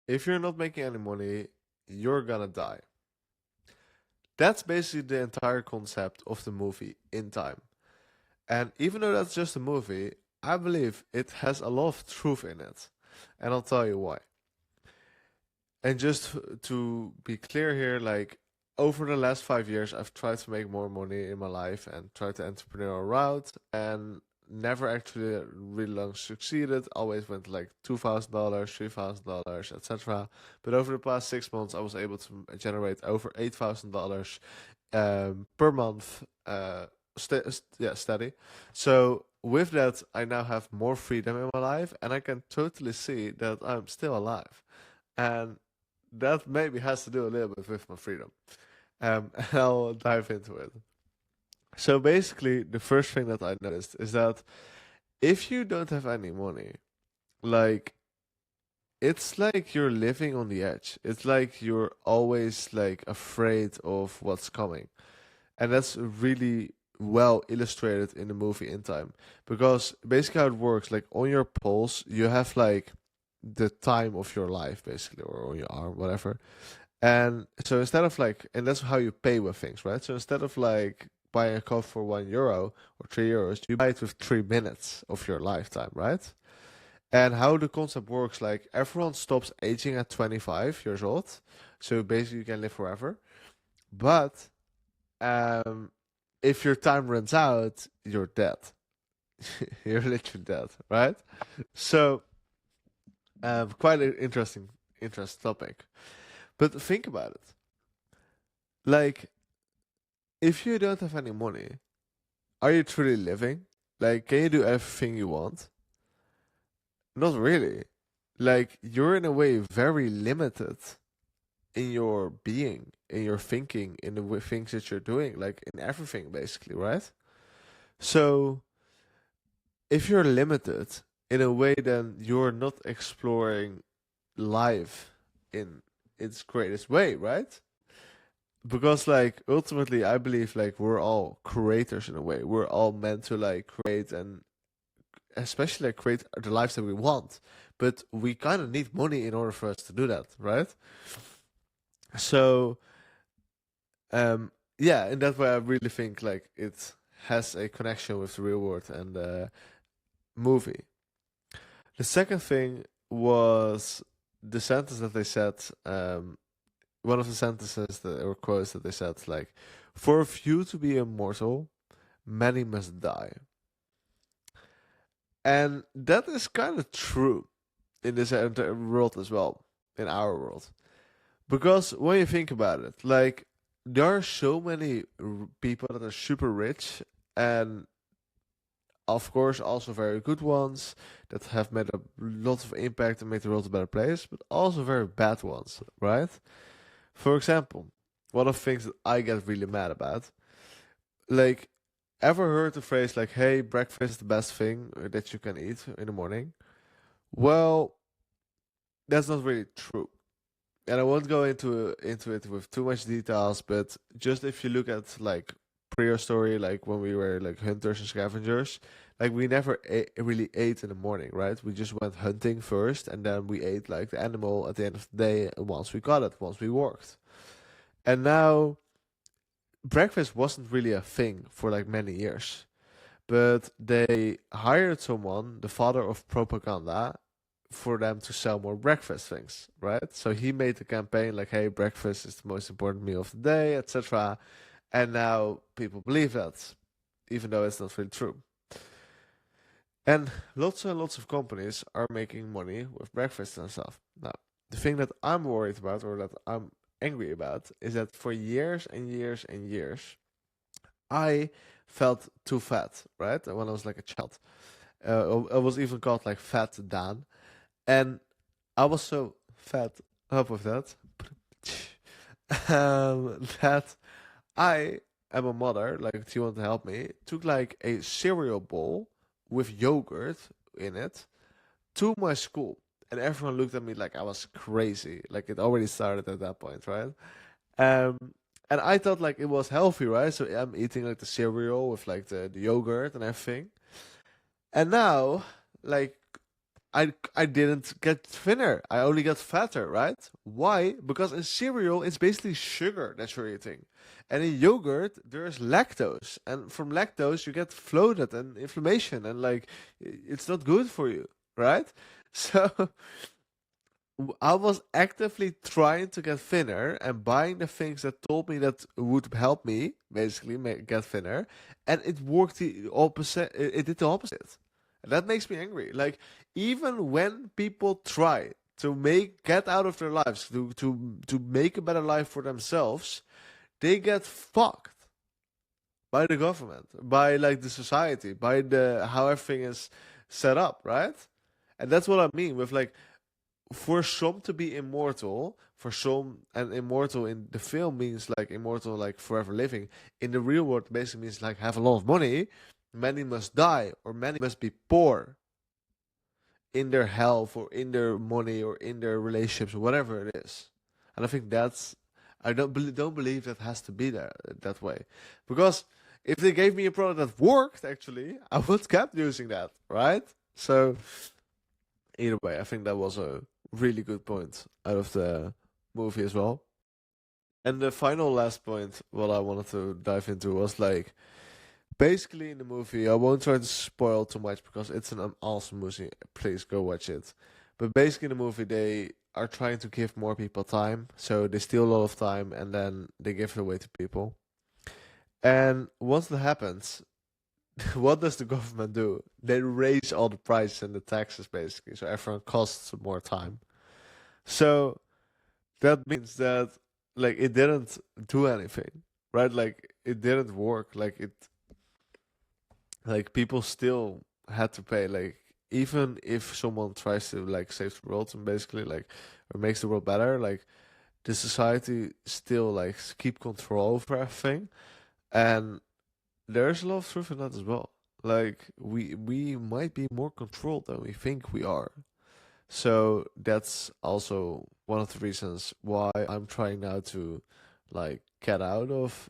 if you're not making any money, you're gonna die. That's basically the entire concept of the movie In Time. And even though that's just a movie, I believe it has a lot of truth in it. And I'll tell you why. And just to be clear here, like over the last 5 years, I've tried to make more money in my life and tried the entrepreneurial route and never actually really long succeeded. Always went like $2,000, $3,000, etc. But over the past 6 months, I was able to generate over $8,000 per month, steady. So with that, I now have more freedom in my life, and I can totally see that I'm still alive. And that maybe has to do a little bit with my freedom. And I'll dive into it. So basically, the first thing that I noticed is that if you don't have any money, like it's like you're living on the edge. It's like you're always like afraid of what's coming. And that's really well illustrated in the movie In Time. Because basically how it works, like on your pulse, you have like the time of your life basically, or on your arm, whatever. And so instead of like, and that's how you pay with things, right? So instead of like buying a coat for €1 or €3, you buy it with 3 minutes of your lifetime, right? And how the concept works, like everyone stops aging at 25 years old. So basically you can live forever. But um, if your time runs out, you're dead. You're literally dead, right? So quite an interesting topic. But think about it. Like, if you don't have any money, are you truly living? Like, can you do everything you want? Not really. Like, you're in a way very limited in your being, in your thinking, in the things that you're doing, like in everything, basically, right? So, if you're limited in a way, then you're not exploring life in its greatest way, right? Because like ultimately I believe like we're all creators in a way. We're all meant to like create and especially like create the lives that we want. But we kind of need money in order for us to do that, right? So um yeah, in that way I really think like it has a connection with the real world and the movie. The second thing was the sentence that they said, one of the sentences that or quotes that they said, like, for a few to be immortal, many must die. And that is kind of true in this entire world as well, in our world. Because when you think about it, like, there are so many people that are super rich, and of course, also very good ones that have made a lot of impact and made the world a better place, but also very bad ones, right? For example, one of the things that I get really mad about, like, ever heard the phrase like, "Hey, breakfast is the best thing that you can eat in the morning"? Well, that's not really true, and I won't go into it with too much details. But just if you look at like prehistory, like when we were like hunters and scavengers, like we never really ate in the morning, right? We just went hunting first, and then we ate like the animal at the end of the day. Once we got it, once we worked, and now breakfast wasn't really a thing for like many years. But they hired someone, the father of propaganda, for them to sell more breakfast things, right? So he made the campaign like, "Hey, breakfast is the most important meal of the day," etc. And now people believe that, even though it's not really true. And lots of companies are making money with breakfast and stuff. Now, the thing that I'm worried about or that I'm angry about is that for years and years and years, I felt too fat, right? When I was like a child. I was even called like Fat Dan. And I was so fed up with that, that I and my mother, like she wanted to help me, took like a cereal bowl with yogurt in it to my school. And everyone looked at me like I was crazy. Like it already started at that point, right? Um, and I thought like it was healthy, right? So I'm eating like the cereal with like the yogurt and everything. And now, like I didn't get thinner. I only got fatter, right? Why? Because in cereal it's basically sugar that you're eating. And in yogurt there's lactose. And from lactose you get bloated and inflammation and like it's not good for you, right? So I was actively trying to get thinner and buying the things that told me that would help me basically get thinner, and it worked the opposite. It did the opposite, and that makes me angry. Like even when people try to get out of their lives to make a better life for themselves, they get fucked by the government, by like the society, by the how everything is set up, right? And that's what I mean with like for some to be immortal, for some, and immortal in the film means like immortal, like forever living. In the real world, basically means like have a lot of money. Many must die, or many must be poor in their health, or in their money, or in their relationships, or whatever it is. And I think that's I don't believe that has to be there that way, because if they gave me a product that worked, actually, I would kept using that, right? So either way, I think that was a really good point out of the movie as well. And the final last point, what I wanted to dive into was like basically in the movie. I won't try to spoil too much because it's an awesome movie. Please go watch it. But basically, in the movie, they are trying to give more people time, so they steal a lot of time and then they give it away to people. And once that happens, what does the government do? They raise all the prices and the taxes basically, so everyone costs more time. So that means that like it didn't do anything, right? Like it didn't work. Like people still had to pay. Like even if someone tries to like save the world and basically like or makes the world better, like the society still like keep control over everything. And there's a lot of truth in that as well. Like we might be more controlled than we think we are. So that's also one of the reasons why I'm trying now to like get out of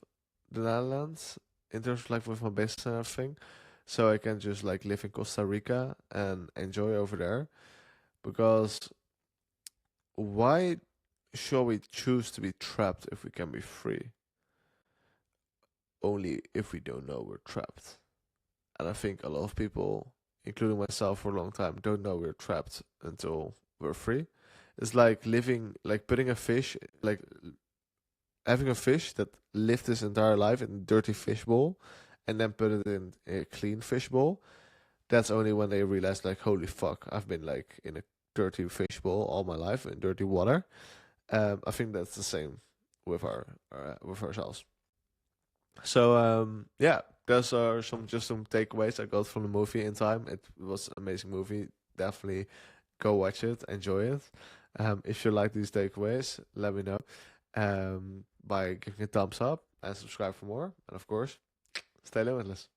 the Netherlands in terms of like with my business and everything. So I can just like live in Costa Rica and enjoy over there. Because why should we choose to be trapped if we can be free? Only if we don't know we're trapped. And I think a lot of people, including myself for a long time, don't know we're trapped until we're free. It's like living, like putting a fish, like having a fish that lived his entire life in a dirty fish bowl and then put it in a clean fish bowl. That's only when they realize, like, holy fuck, I've been like in a dirty fish bowl all my life in dirty water. I think that's the same with our with ourselves. So yeah, those are some takeaways I got from the movie in time. It was an amazing movie. Definitely go watch it, enjoy it. If you like these takeaways, let me know by giving a thumbs up and subscribe for more. And of course, stay limitless.